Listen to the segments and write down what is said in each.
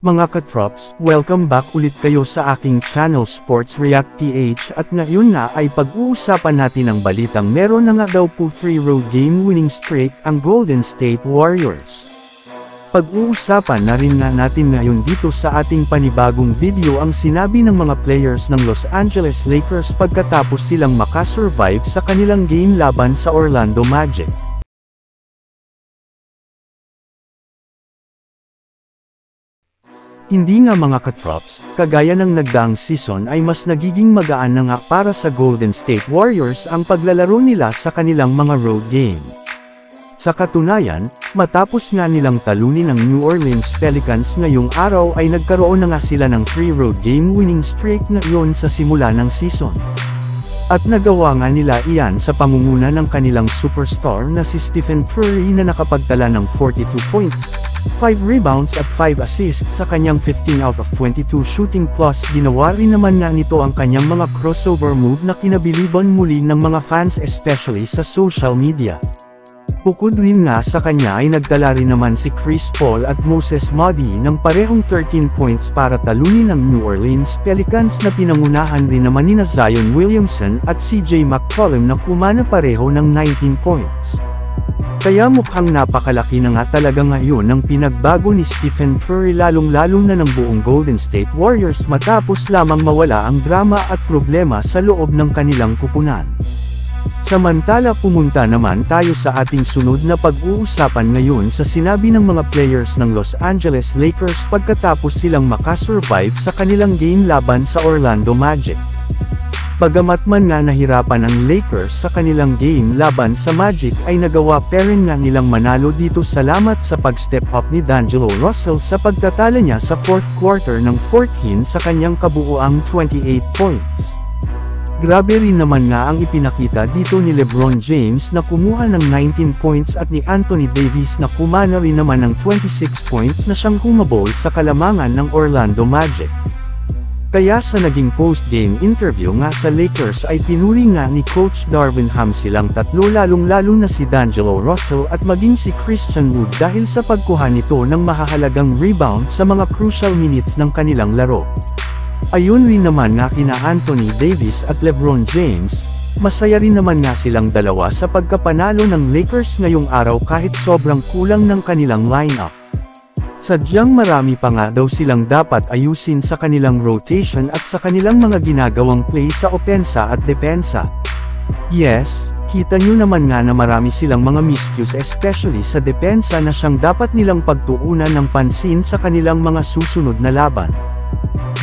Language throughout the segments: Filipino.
Mga katrops, welcome back ulit kayo sa aking channel Sports React PH at ngayon na ay pag-uusapan natin ang balitang meron na nga daw po 3 road game winning streak ang Golden State Warriors. Pag-uusapan na rin nga natin ngayon dito sa ating panibagong video ang sinabi ng mga players ng Los Angeles Lakers pagkatapos silang makasurvive sa kanilang game laban sa Orlando Magic. Hindi nga mga katrops, kagaya ng nagdaang season ay mas nagiging magaan na nga para sa Golden State Warriors ang paglalaro nila sa kanilang mga road game. Sa katunayan, matapos nga nilang talunin ng New Orleans Pelicans ngayong araw ay nagkaroon na nga sila ng 3 road game winning streak na iyon sa simula ng season. At nagawa nga nila iyan sa pangunguna ng kanilang superstar na si Stephen Curry na nakapagtala ng 42 points, 5 rebounds at 5 assists sa kanyang 15 out of 22 shooting plus ginawa rin naman nga nito ang kanyang mga crossover move na kinabiliban muli ng mga fans especially sa social media. Bukod rin nga sa kanya ay nagtala rin naman si Chris Paul at Moses Moody ng parehong 13 points para talunin ang New Orleans Pelicans na pinangunahan rin naman nina Zion Williamson at CJ McCollum na kumana pareho ng 19 points. Kaya mukhang napakalaki na nga talaga ngayon ang pinagbago ni Stephen Curry lalong-lalo na ng buong Golden State Warriors matapos lamang mawala ang drama at problema sa loob ng kanilang kupunan. Samantala pumunta naman tayo sa ating sunod na pag-uusapan ngayon sa sinabi ng mga players ng Los Angeles Lakers pagkatapos silang makasurvive sa kanilang game laban sa Orlando Magic. Bagamat man nga nahirapan ang Lakers sa kanilang game laban sa Magic ay nagawa pa rin nga nilang manalo dito salamat sa pag-step up ni D'Angelo Russell sa pagtatala niya sa 4th quarter ng 14 sa kanyang kabuuang 28 points. Grabe rin naman nga ang ipinakita dito ni LeBron James na kumuha ng 19 points at ni Anthony Davis na kumana rin naman ng 26 points na siyang humabol sa kalamangan ng Orlando Magic. Kaya sa naging post-game interview nga sa Lakers ay pinuri nga ni Coach Darvin Ham silang tatlo lalong-lalo na si D'Angelo Russell at maging si Christian Wood dahil sa pagkuha nito ng mahahalagang rebound sa mga crucial minutes ng kanilang laro. Ayun rin naman nga kina Anthony Davis at LeBron James, masaya rin naman nga silang dalawa sa pagkapanalo ng Lakers ngayong araw kahit sobrang kulang ng kanilang lineup. Sadyang marami pa nga daw silang dapat ayusin sa kanilang rotation at sa kanilang mga ginagawang play sa opensa at depensa. Yes, kita nyo naman nga na marami silang mga miscues especially sa depensa na siyang dapat nilang pagtuunan ng pansin sa kanilang mga susunod na laban.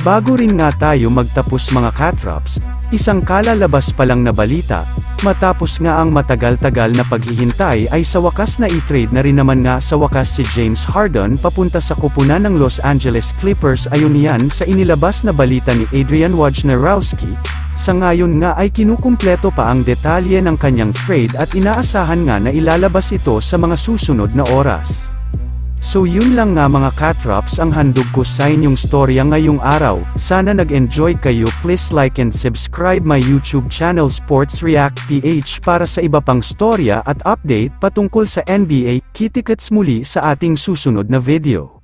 Bago rin nga tayo magtapos mga katrops, isang kalalabas pa lang na balita, matapos nga ang matagal-tagal na paghihintay ay sa wakas na i-trade na rin naman nga sa wakas si James Harden papunta sa kupunan ng Los Angeles Clippers ayon yan sa inilabas na balita ni Adrian Wojnarowski. Sa ngayon nga ay kinukumpleto pa ang detalye ng kanyang trade at inaasahan nga na ilalabas ito sa mga susunod na oras. So yun lang nga mga katrops ang handog ko sa inyong storya ngayong araw. Sana nag-enjoy kayo. Please like and subscribe my YouTube channel Sports React PH para sa iba pang storya at update patungkol sa NBA. Kita-kits muli sa ating susunod na video.